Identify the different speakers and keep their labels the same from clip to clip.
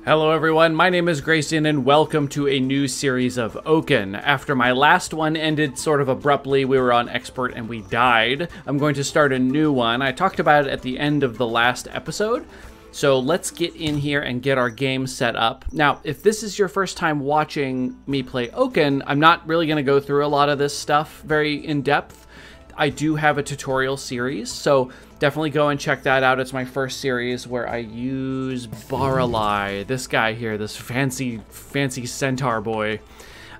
Speaker 1: Hello everyone, my name is Grayson and welcome to a new series of Oaken. After my last one ended sort of abruptly, we were on Expert and we died, I'm going to start a new one. I talked about it at the end of the last episode, so let's get in here and get our game set up. Now, if this is your first time watching me play Oaken, I'm not really going to go through a lot of this stuff very in depth. I do have a tutorial series, so definitely go and check that out. It's my first series where I use Baralai, this guy here, this fancy centaur boy.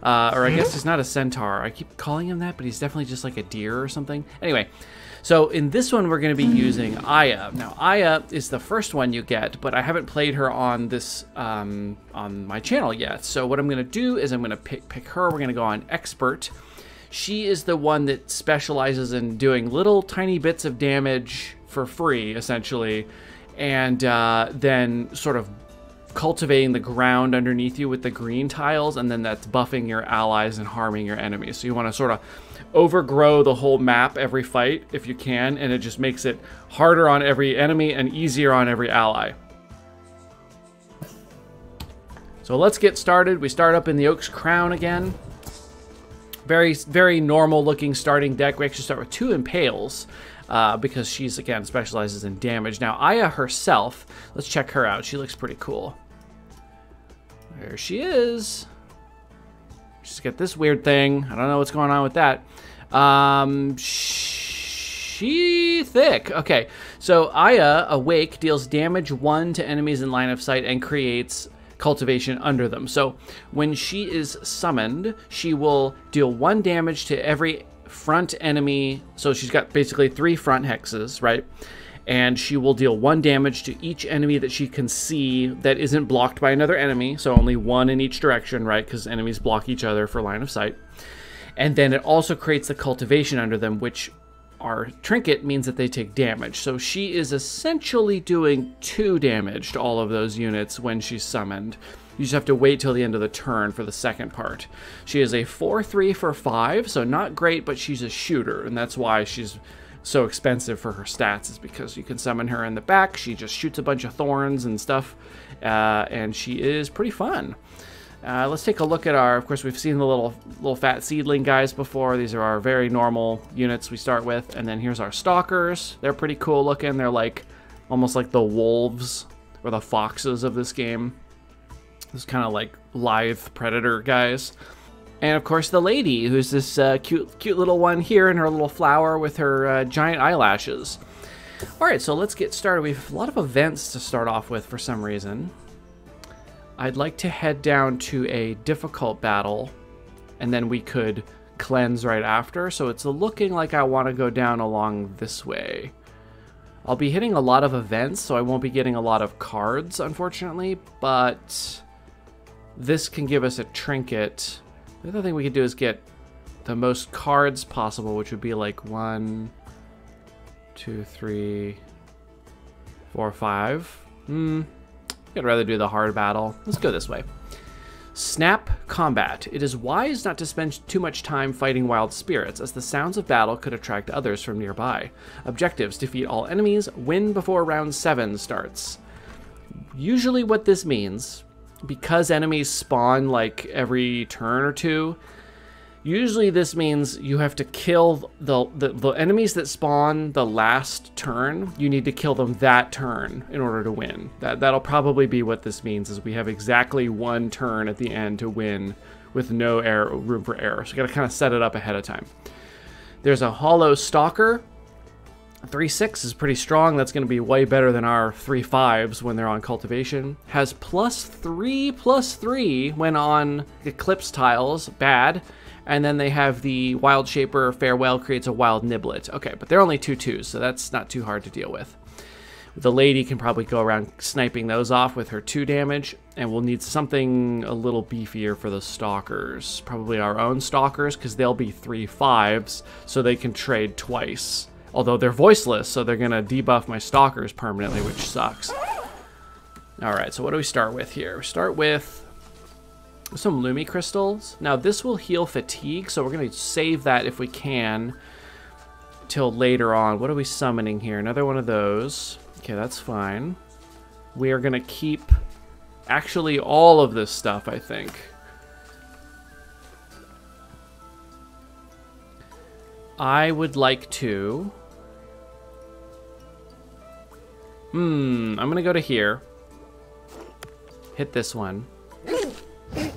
Speaker 1: Or I guess he's not a centaur. I keep calling him that, but he's definitely just like a deer or something. Anyway, so in this one, we're going to be using Aya. Now, Aya is the first one you get, but I haven't played her on this on my channel yet. So what I'm going to do is I'm going to pick her. We're going to go on Expert. She is the one that specializes in doing little tiny bits of damage for free, essentially, and then sort of cultivating the ground underneath you with the green tiles, and then that's buffing your allies and harming your enemies. So you want to sort of overgrow the whole map every fight if you can, and it just makes it harder on every enemy and easier on every ally. So let's get started. We start up in the Oak's Crown again. Very normal looking starting deck. We actually start with 2 Impales because she's, again, specializes in damage. Now, Aya herself, let's check her out. She looks pretty cool. There she is. She's got this weird thing. I don't know what's going on with that. She thick. Okay, so Aya, Awake, deals damage 1 to enemies in line of sight and creates cultivation under them. So when she is summoned, she will deal 1 damage to every front enemy. So she's got basically 3 front hexes, right? And she will deal 1 damage to each enemy that she can see that isn't blocked by another enemy. So only 1 in each direction, right? Because enemies block each other for line of sight. And then it also creates the cultivation under them, which our trinket means that they take damage. So she is essentially doing 2 damage to all of those units when she's summoned. You just have to wait till the end of the turn for the second part. She is a 4/3 for 5, so not great, but she's a shooter, and that's why she's so expensive for her stats, is because you can summon her in the back. She just shoots a bunch of thorns and stuff, and she is pretty fun. Let's take a look at our, of course, we've seen the little fat seedling guys before. These are our very normal units we start with. And then here's our stalkers. They're pretty cool looking. They're like, almost like the wolves or the foxes of this game. This kind of like lithe predator guys. And of course the lady, who's this cute little one here in her little flower with her giant eyelashes. All right, so let's get started. We have a lot of events to start off with for some reason. I'd like to head down to a difficult battle, and then we could cleanse right after. So it's looking like I want to go down along this way. I'll be hitting a lot of events, so I won't be getting a lot of cards, unfortunately, but this can give us a trinket. The other thing we could do is get the most cards possible, which would be like 1, 2, 3, 4, 5. I'd rather do the hard battle. Let's go this way. Snap combat. It is wise not to spend too much time fighting wild spirits, as the sounds of battle could attract others from nearby. Objectives: defeat all enemies, win before round 7 starts. Usually what this means, because enemies spawn like every turn or 2, usually this means you have to kill the enemies that spawn the last turn. You need to kill them that turn in order to win. That'll probably be what this means, is we have exactly 1 turn at the end to win with no room for error. So you gotta kind of set it up ahead of time. There's a hollow stalker. 3/6 is pretty strong. That's going to be way better than our 3/5s when they're on cultivation. Has +3/+3 when on eclipse tiles. Bad. And then they have the Wild Shaper Farewell creates a Wild Niblet. Okay, but they're only 2/2s, so that's not too hard to deal with. The lady can probably go around sniping those off with her 2 damage, and we'll need something a little beefier for the stalkers. Probably our own stalkers, because they'll be 3/5s, so they can trade twice. Although they're voiceless, so they're going to debuff my stalkers permanently, which sucks. Alright, so what do we start with here? We start with some Lumi crystals. Now this will heal fatigue, so we're going to save that if we can till later on. What are we summoning here? Another one of those. Okay, that's fine. We are going to keep actually all of this stuff, I think. I would like to... I'm going to go to here. Hit this one. I'm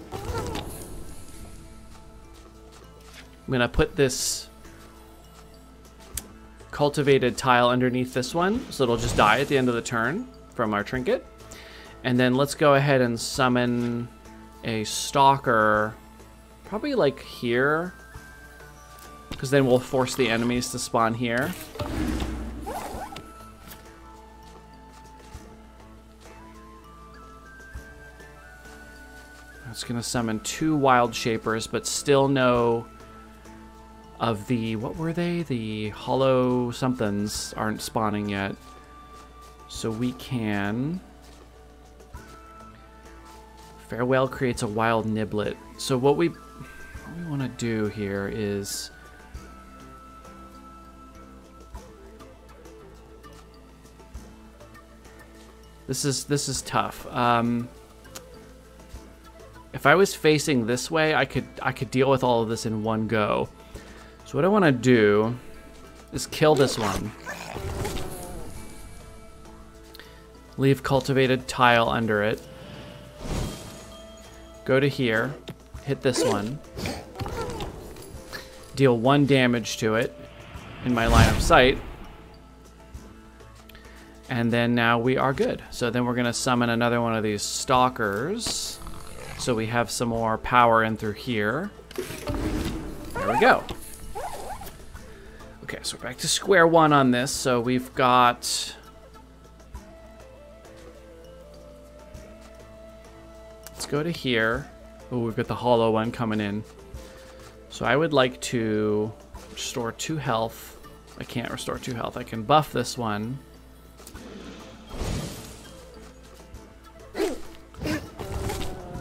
Speaker 1: going to put this cultivated tile underneath this one, so it'll just die at the end of the turn from our trinket. And then let's go ahead and summon a stalker, probably like here, because then we'll force the enemies to spawn here. It's going to summon 2 wild shapers, but still no of the, what were they? The hollow somethings aren't spawning yet. So we can... Farewell creates a wild niblet. So what we want to do here is... This is tough. If I was facing this way, I could deal with all of this in one go. So what I want to do is kill this one. Leave cultivated tile under it. Go to here. Hit this one. Deal 1 damage to it in my line of sight. And then now we are good. So then we're going to summon another one of these stalkers. So we have some more power in through here. There we go. Okay, so we're back to square one on this. So we've got... Let's go to here. Oh, we've got the hollow one coming in. So I would like to restore 2 health. I can't restore 2 health. I can buff this one.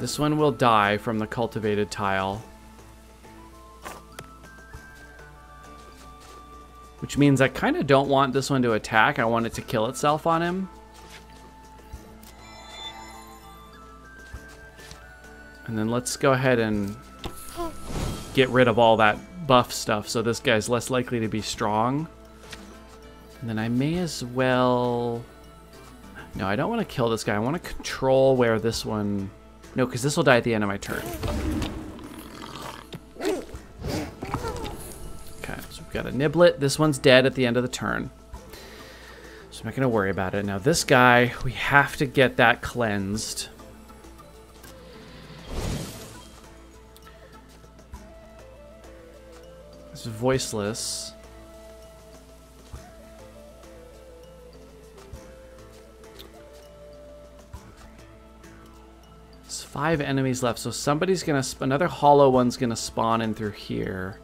Speaker 1: This one will die from the cultivated tile. Which means I kind of don't want this one to attack. I want it to kill itself on him. And then let's go ahead and get rid of all that buff stuff so this guy's less likely to be strong. And then I may as well... No, I don't want to kill this guy. I want to control where this one... No, because this will die at the end of my turn. Okay, so we've got a niblet. This one's dead at the end of the turn. So I'm not going to worry about it. Now this guy, we have to get that cleansed. It's voiceless. 5 enemies left, so somebody's gonna... Another hollow one's gonna spawn in through here.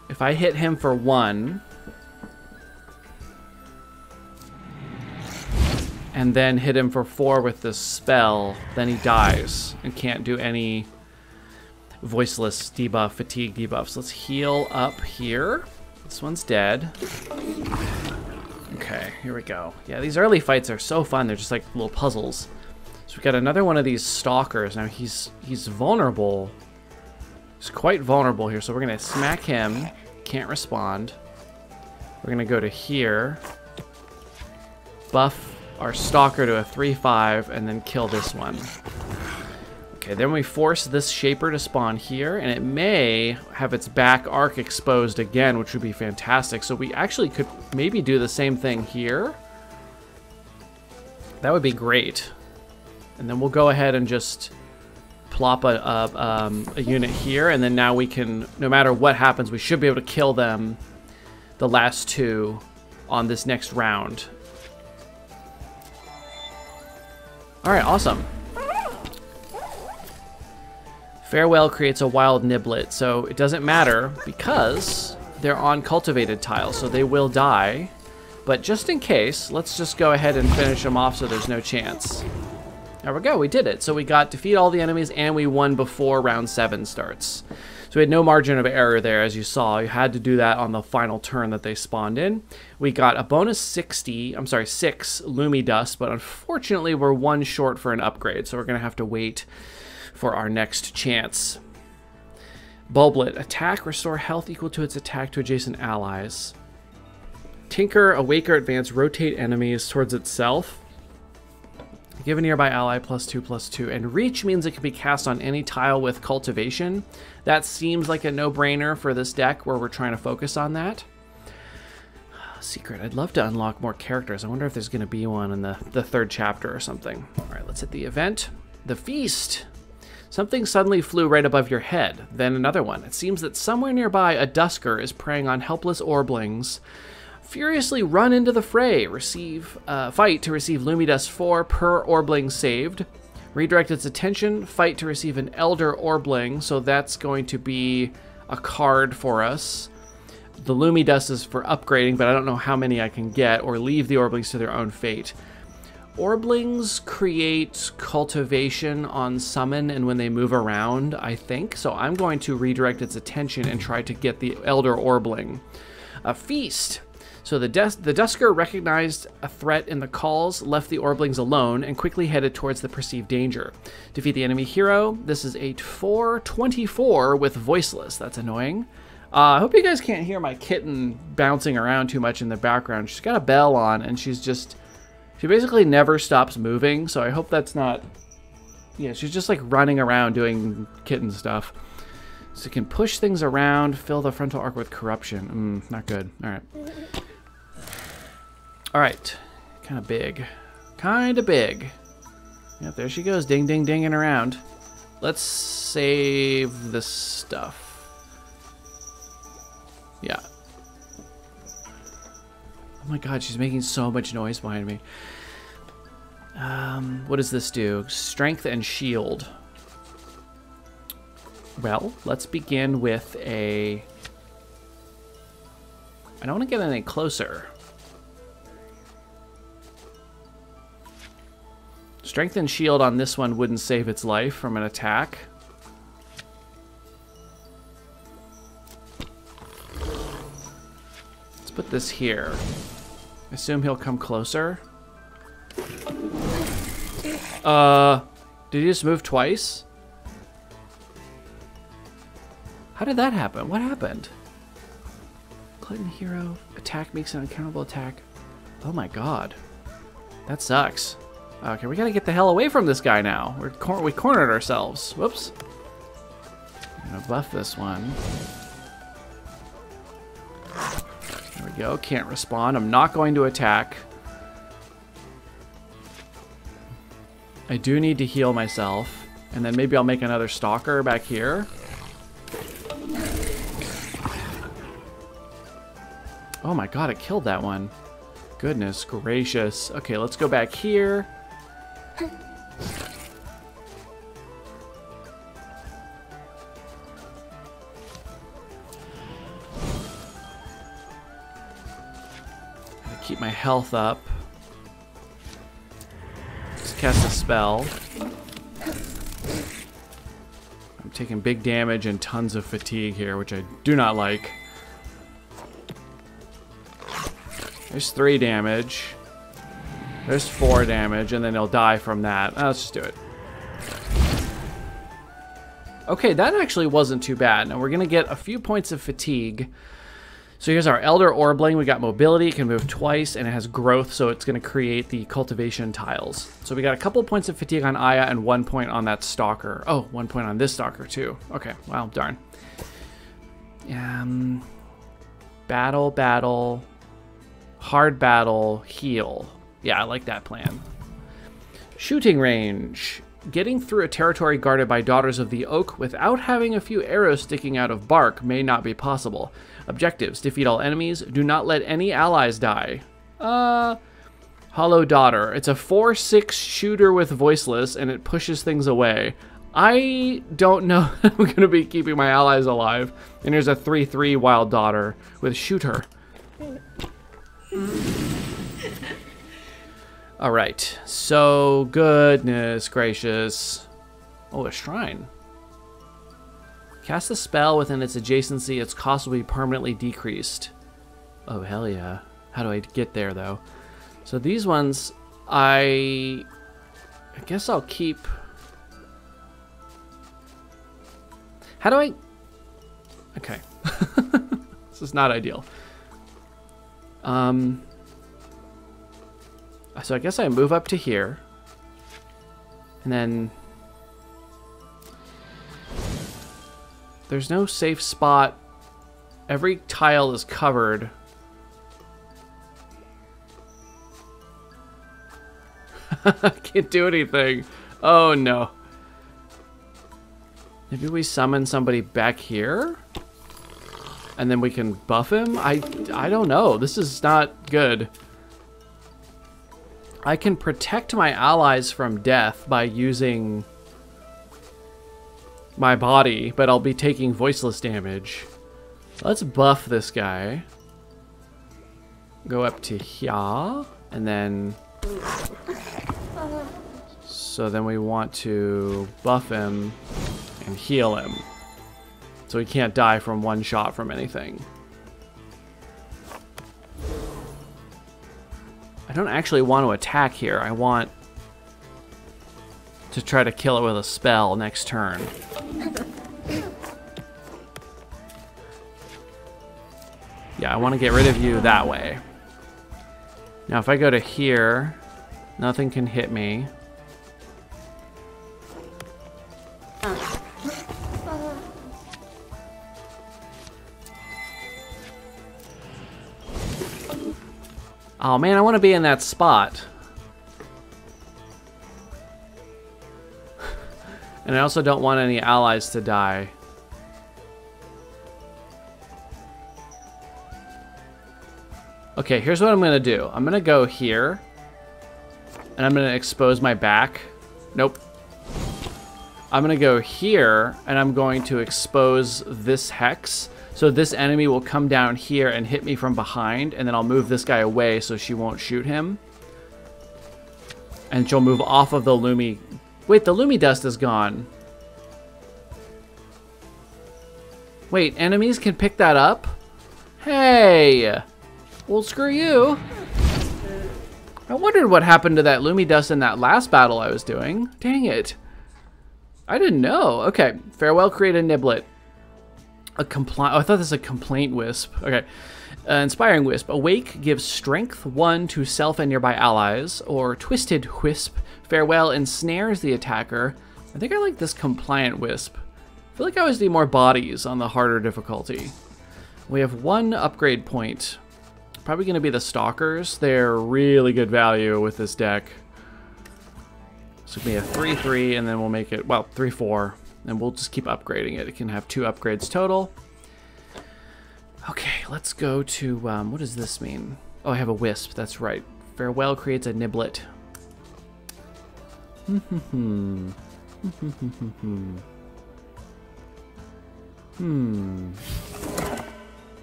Speaker 1: If I hit him for 1... and then hit him for 4 with this spell, then he dies and can't do any voiceless debuff, fatigue debuffs. Let's heal up here. This one's dead. Okay, here we go. Yeah, these early fights are so fun. They're just like little puzzles. So we've got another one of these stalkers. Now he's vulnerable. He's quite vulnerable here. So we're gonna smack him. Can't respond. We're gonna go to here. Buff our stalker to a 3/5 and then kill this one. Okay, then we force this shaper to spawn here, and it may have its back arc exposed again, which would be fantastic. So we actually could maybe do the same thing here. That would be great. And then we'll go ahead and just plop a unit here, and then now we can, no matter what happens, we should be able to kill them, the last 2, on this next round. Alright, awesome. Farewell creates a wild niblet, so it doesn't matter because they're on cultivated tiles, so they will die. But just in case, let's just go ahead and finish them off so there's no chance. There we go, we did it. So we got defeat all the enemies and we won before round 7 starts. So we had no margin of error there, as you saw. You had to do that on the final turn that they spawned in. We got a bonus 6 Lumi Dust, but unfortunately we're 1 short for an upgrade, so we're going to have to wait for our next chance. Bulblet, attack, restore health equal to its attack to adjacent allies. Tinker, Awaker, advance, rotate enemies towards itself. Give a nearby ally +2/+2, and reach means it can be cast on any tile with cultivation. That seems like a no-brainer for this deck where we're trying to focus on that. Secret, I'd love to unlock more characters. I wonder if there's going to be one in the 3rd chapter or something. All right, let's hit the event. The feast. Something suddenly flew right above your head, then another one. It seems that somewhere nearby a Dusker is preying on helpless Orblings. Furiously run into the fray. Fight to receive Lumidust 4 per Orbling saved. Redirect its attention. Fight to receive an Elder Orbling. So that's going to be a card for us. The Lumidust is for upgrading, but I don't know how many I can get, or leave the Orblings to their own fate. Orblings create cultivation on summon and when they move around, I think. So I'm going to redirect its attention and try to get the Elder Orbling. A feast. So the Dusker recognized a threat in the calls, left the Orblings alone, and quickly headed towards the perceived danger. Defeat the enemy hero. This is a 4/24 with Voiceless. That's annoying. I hope you guys can't hear my kitten bouncing around too much in the background. She's got a bell on, and she basically never stops moving, so I hope that's not... Yeah, she's just like running around doing kitten stuff. So it can push things around, fill the frontal arc with corruption. Not good. All right. All right, kind of big. Yep, there she goes, ding, ding, dinging around. Let's save this stuff. Yeah. Oh my god, she's making so much noise behind me. What does this do? Strength and shield. Well, let's begin with a... I don't want to get any closer. Strength and shield on this one wouldn't save its life from an attack. Let's put this here. Assume he'll come closer. Did he just move twice? How did that happen? What happened? Clinton hero. Attack makes an uncountable attack. Oh my god. That sucks. Okay, we gotta get the hell away from this guy now. We cornered ourselves. Whoops. I'm gonna buff this one. There we go. Can't respond. I'm not going to attack. I do need to heal myself. And then maybe I'll make another stalker back here. Oh my god, it killed that one. Goodness gracious. Okay, let's go back here. Keep my health up. Let's cast a spell. I'm taking big damage and tons of fatigue here, which I do not like. There's 3 damage. There's 4 damage, and then he'll die from that. Let's just do it. Okay, that actually wasn't too bad. Now we're going to get a few points of fatigue. So here's our Elder Orbling. We got mobility, it can move twice, and it has growth, so it's going to create the cultivation tiles. So we got a couple points of fatigue on Aya and 1 point on that Stalker. Oh, 1 point on this Stalker too. Okay, well, darn. Battle, hard battle, heal. Yeah, I like that plan. Shooting range. Getting through a territory guarded by Daughters of the Oak without having a few arrows sticking out of bark may not be possible. Objectives. Defeat all enemies. Do not let any allies die. Hollow Daughter. It's a 4/6 shooter with Voiceless, and it pushes things away. I don't know if I'm going to be keeping my allies alive. And here's a 3/3 Wild Daughter with Shooter. All right. So, goodness gracious. Oh, a shrine. Cast a spell within its adjacency. Its cost will be permanently decreased. Oh, hell yeah. How do I get there, though? So these ones, I guess I'll keep... How do I... Okay. This is not ideal. So I guess I move up to here. And then... There's no safe spot. Every tile is covered. I can't do anything. Oh no. Maybe we summon somebody back here? And then we can buff him? I don't know. This is not good. I can protect my allies from death by using my body, but I'll be taking voiceless damage. Let's buff this guy. Go up to here, and then... So then we want to buff him and heal him. So he can't die from one shot from anything. I don't actually want to attack here. I want to try to kill it with a spell next turn. Yeah, I want to get rid of you that way. Now if I go to here, nothing can hit me. Oh man, I want to be in that spot. And I also don't want any allies to die. Okay, here's what I'm going to do. I'm going to go here. And I'm going to expose my back. Nope. I'm going to go here, and I'm going to expose this hex. So this enemy will come down here and hit me from behind, and then I'll move this guy away so she won't shoot him. And she'll move off of the Lumi. Wait, the Lumi dust is gone. Wait, enemies can pick that up? Hey! Well, screw you. I wondered what happened to that Lumi dust in that last battle I was doing. Dang it. I didn't know. Okay, farewell, create a niblet. A complaint. Oh, I thought this was a complaint wisp. Okay. Inspiring wisp. Awake gives strength 1 to self and nearby allies. Or twisted wisp. Farewell ensnares the attacker. I think I like this compliant wisp. I feel like I always need more bodies on the harder difficulty. We have 1 upgrade point. Probably going to be the stalkers. They're really good value with this deck. So it'll be a 3-3, and then we'll make it, well, 3-4. And we'll just keep upgrading it. It can have 2 upgrades total. Okay, let's go to, what does this mean? Oh, I have a wisp, that's right. Farewell creates a niblet.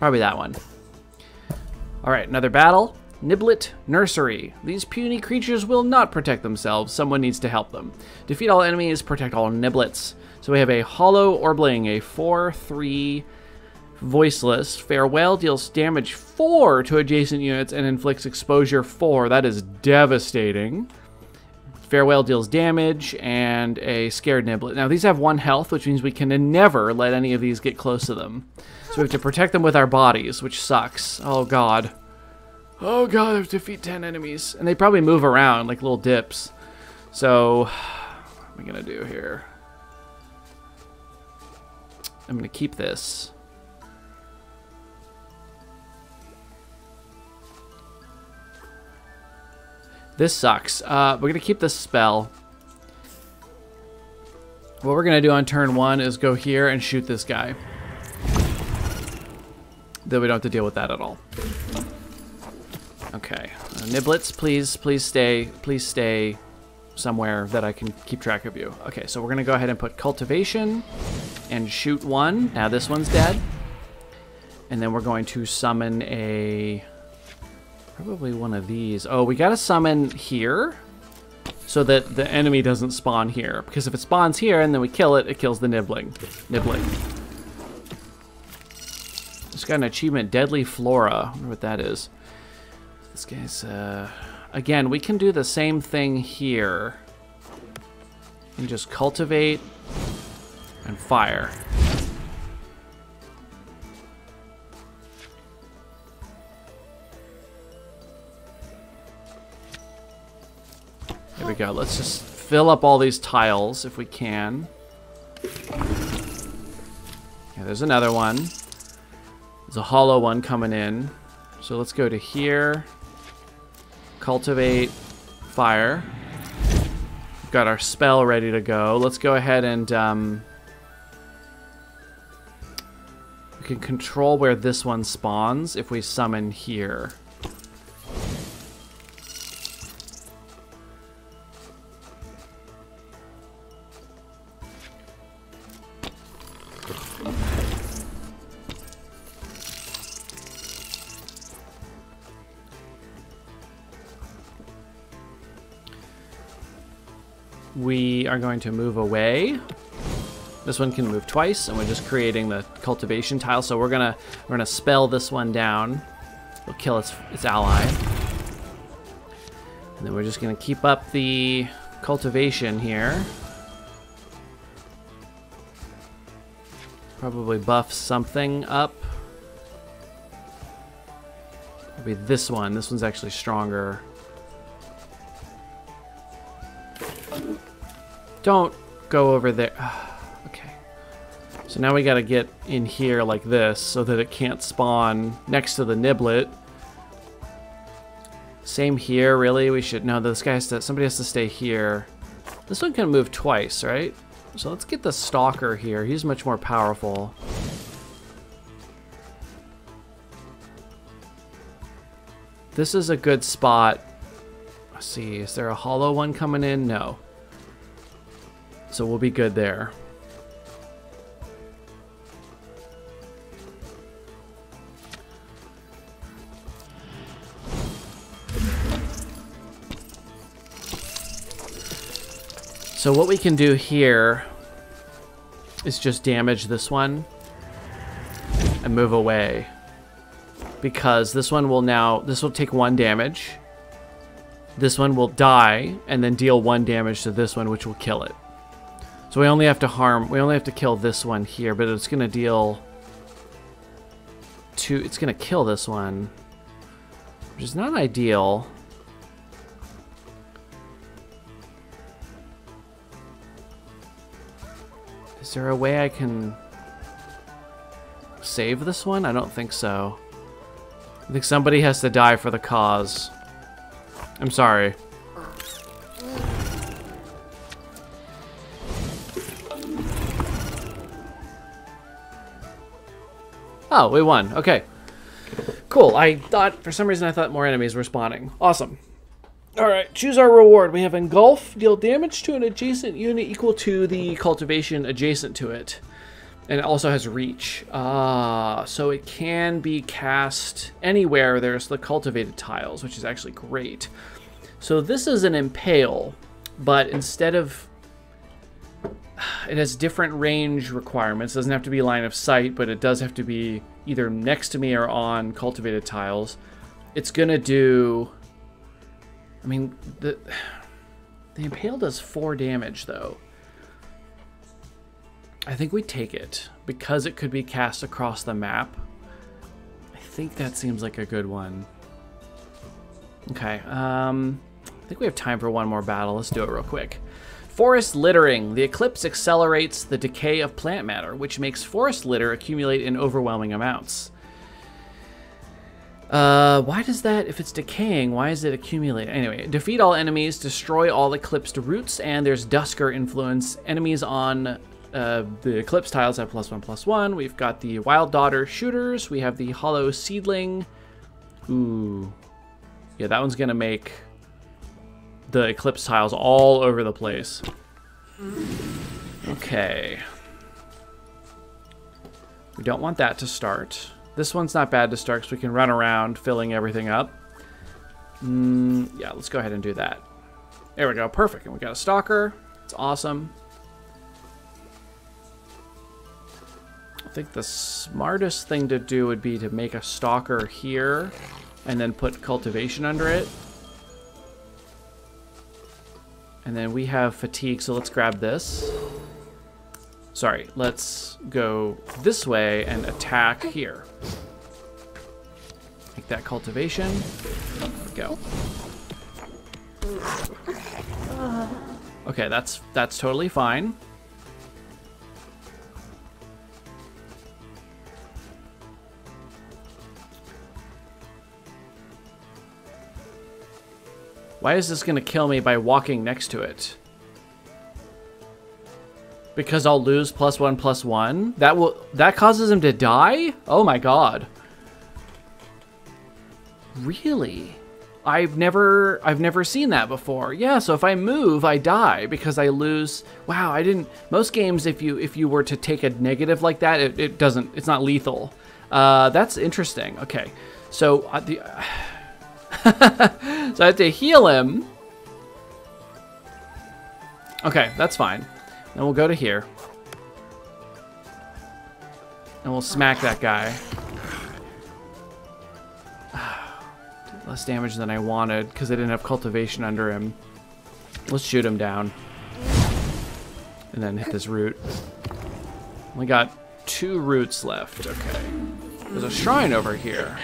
Speaker 1: Probably that one. Alright, another battle. Niblet Nursery. These puny creatures will not protect themselves. Someone needs to help them. Defeat all enemies, protect all niblets. So we have a Hollow Orbling, a 4/3 voiceless. Farewell deals damage 4 to adjacent units and inflicts exposure 4. That is devastating. Farewell deals damage and a Scared Niblet. Now these have 1 health, which means we can never let any of these get close to them. So we have to protect them with our bodies, which sucks. Oh god. Oh god, I have to defeat 10 enemies. And they probably move around like little dips. So, what am I gonna do here? I'm gonna keep this. This sucks. We're gonna keep this spell. What we're gonna do on turn 1 is go here and shoot this guy. Then we don't have to deal with that at all. Okay, niblets, please stay somewhere that I can keep track of you. Okay, so we're gonna go ahead and put cultivation and shoot 1. Now this one's dead. And then we're going to summon a... Probably one of these. Oh, we gotta summon here so that the enemy doesn't spawn here. Because if it spawns here and then we kill it, it kills the nibbling. Just got an achievement, Deadly Flora. I wonder what that is. This guy's, again, we can do the same thing here. And just cultivate and fire. There we go. Let's just fill up all these tiles if we can. Yeah, there's another one. There's a hollow one coming in. So let's go to here. Cultivate. Fire. We've got our spell ready to go. Let's go ahead and... we can control where this one spawns if we summon here. We are going to move away. This one can move twice, and we're just creating the cultivation tile. So we're gonna spell this one down. We'll kill its ally, and then we're just gonna keep up the cultivation here. Probably buff something up. Maybe this one. This one's actually stronger. Don't go over there. Okay. So now we gotta get in here like this so that it can't spawn next to the niblet. Same here, really. We should... No, this guy has to... Somebody has to stay here. This one can move twice, right? So let's get the stalker here. He's much more powerful. This is a good spot. Let's see. Is there a hollow one coming in? No. So we'll be good there. So what we can do here is just damage this one and move away. Because this one will now... This will take 1 damage. This one will die and then deal 1 damage to this one, which will kill it. So we only have to kill this one here, but it's going to deal 2, it's going to kill this one, which is not ideal. Is there a way I can save this one? I don't think so. I think somebody has to die for the cause. I'm sorry. Oh, we won. Okay. Cool. For some reason I thought more enemies were spawning. Awesome. Alright, choose our reward. We have Engulf, deal damage to an adjacent unit equal to the cultivation adjacent to it. And it also has Reach. So it can be cast anywhere there's the cultivated tiles, which is actually great. So this is an Impale, but instead of... It has different range requirements. It doesn't have to be line of sight, but it does have to be either next to me or on cultivated tiles. It's going to do... I mean, the Impale does 4 damage, though. I think we take it, because it could be cast across the map. I think that seems like a good one. Okay, I think we have time for one more battle. Let's do it real quick. Forest littering. The eclipse accelerates the decay of plant matter, which makes forest litter accumulate in overwhelming amounts. Why does that, if it's decaying, why is it accumulating? Anyway, defeat all enemies, destroy all eclipsed roots, and there's Dusker influence. Enemies on the eclipse tiles have +1/+1. We've got the Wild Daughter shooters. We have the Hollow Seedling. Ooh. Yeah, that one's gonna make the eclipse tiles all over the place. Okay. We don't want that to start. This one's not bad to start because we can run around filling everything up. Yeah, let's go ahead and do that. There we go. Perfect. And we got a stalker. It's awesome. I think the smartest thing to do would be to make a stalker here and then put cultivation under it. And then we have fatigue, so let's grab this. Sorry, let's go this way and attack here. Make that cultivation. There we go. Okay, that's totally fine. Why is this gonna kill me by walking next to it? Because I'll lose +1/+1? That causes him to die? Oh my god. Really? I've never seen that before. Yeah, so if I move, I die because I lose. Wow, I didn't. Most games, if you were to take a negative like that, it's not lethal. That's interesting. Okay, so so I have to heal him. Okay, that's fine. Then we'll go to here. And we'll smack that guy. Less damage than I wanted because I didn't have cultivation under him. Let's shoot him down. And then hit this root. We got 2 roots left. Okay. There's a shrine over here.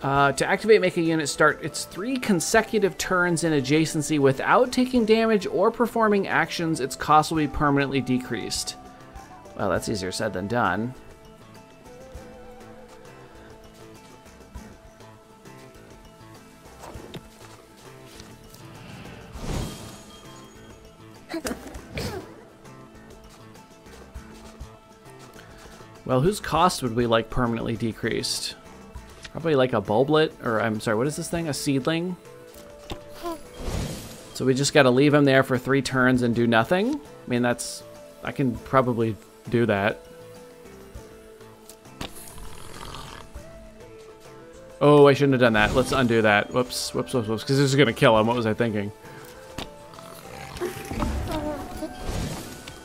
Speaker 1: To activate, make a unit start its 3 consecutive turns in adjacency without taking damage or performing actions. Its cost will be permanently decreased. Well, that's easier said than done. Well, whose cost would we like permanently decreased? Probably like a bulblet, or I'm sorry, what is this thing? A seedling? So we just gotta leave him there for 3 turns and do nothing? I mean, I can probably do that. Oh, I shouldn't have done that. Let's undo that. Whoops, whoops, whoops, whoops, because this is gonna kill him. What was I thinking?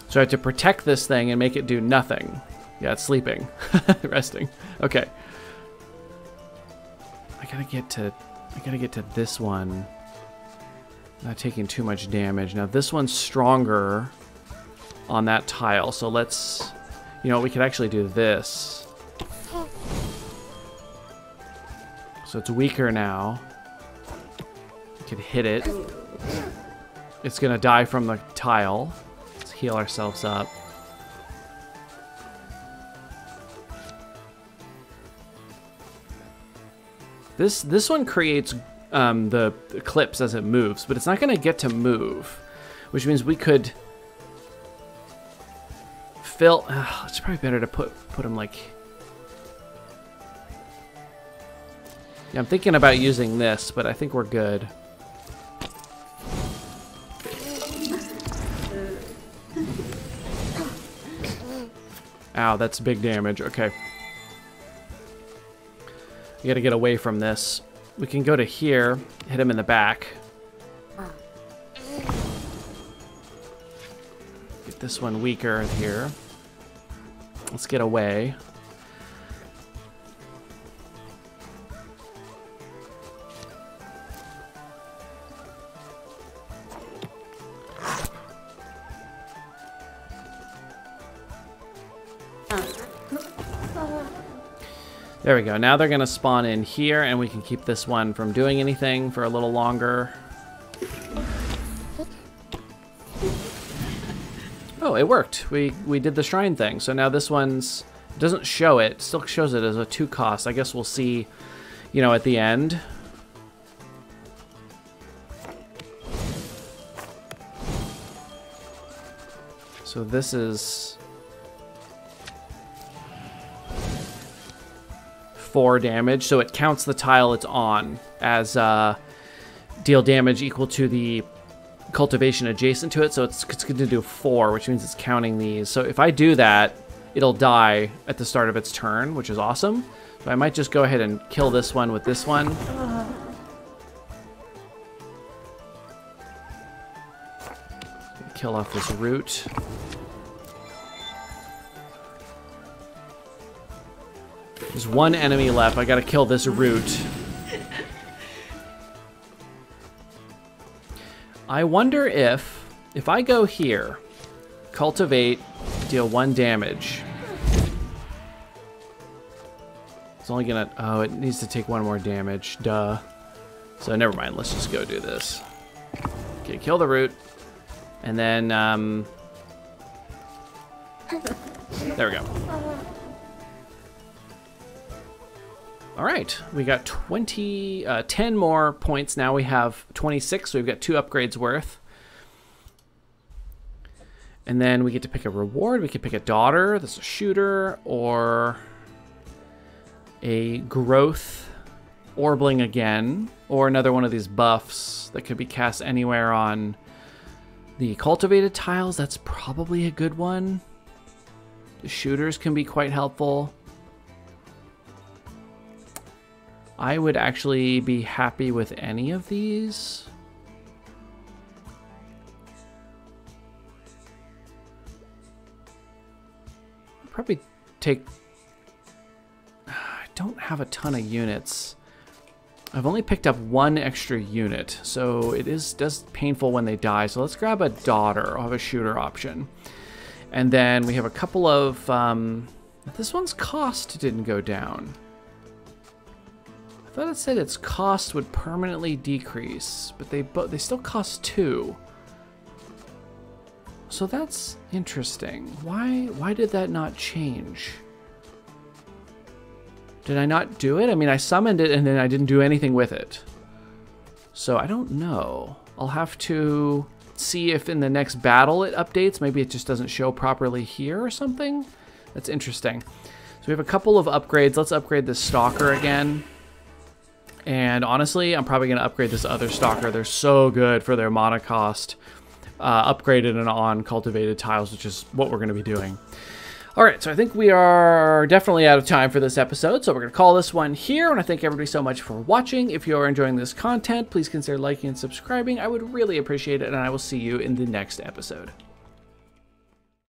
Speaker 1: So I have to protect this thing and make it do nothing. Yeah, it's sleeping. Resting. Okay. I gotta get to this one. Not taking too much damage. Now this one's stronger on that tile, so let's, you know, we could actually do this. So it's weaker now. We could hit it. It's gonna die from the tile. Let's heal ourselves up. This one creates the clips as it moves, but it's not going to get to move, which means we could fill. It's probably better to put him like. Yeah, I'm thinking about using this, but I think we're good. Ow, that's big damage. Okay. We gotta get away from this. We can go to here, hit him in the back. Get this one weaker here. Let's get away. There we go. Now they're going to spawn in here, and we can keep this one from doing anything for a little longer. Oh, it worked. We did the shrine thing. So now this one's doesn't show it. Still shows it as a 2 cost. I guess we'll see, you know, at the end. So this is 4 damage, so it counts the tile it's on as deal damage equal to the cultivation adjacent to it, so it's going to do 4, which means it's counting these. So if I do that, it'll die at the start of its turn, which is awesome. So I might just go ahead and kill this one with this one. Kill off this root. There's one enemy left. I gotta kill this root. I wonder if I go here, cultivate, deal 1 damage. It's only gonna, oh, it needs to take 1 more damage, duh. So never mind, let's just go do this. Okay, kill the root. And then, there we go. All right, we got 10 more points. Now we have 26, so we've got 2 upgrades worth. And then we get to pick a reward. We could pick a daughter, that's a shooter, or a growth orbling again, or another one of these buffs that could be cast anywhere on the cultivated tiles. That's probably a good one. The shooters can be quite helpful. I would actually be happy with any of these. Probably take... I don't have a ton of units. I've only picked up 1 extra unit, so it does painful when they die. So let's grab a daughter. I'll have a shooter option. And then we have a couple of... this one's cost didn't go down. I thought it said its cost would permanently decrease, but they still cost 2. So that's interesting. Why did that not change? Did I not do it? I mean, I summoned it and then I didn't do anything with it. So I don't know. I'll have to see if in the next battle it updates. Maybe it just doesn't show properly here or something. That's interesting. So we have a couple of upgrades. Let's upgrade this stalker again. And honestly, I'm probably going to upgrade this other stalker. They're so good for their mana cost. Upgraded and on cultivated tiles, which is what we're going to be doing. All right, so I think we are definitely out of time for this episode, so we're going to call this one here. I want to thank everybody so much for watching. If you are enjoying this content, please consider liking and subscribing. I would really appreciate it, and I will see you in the next episode.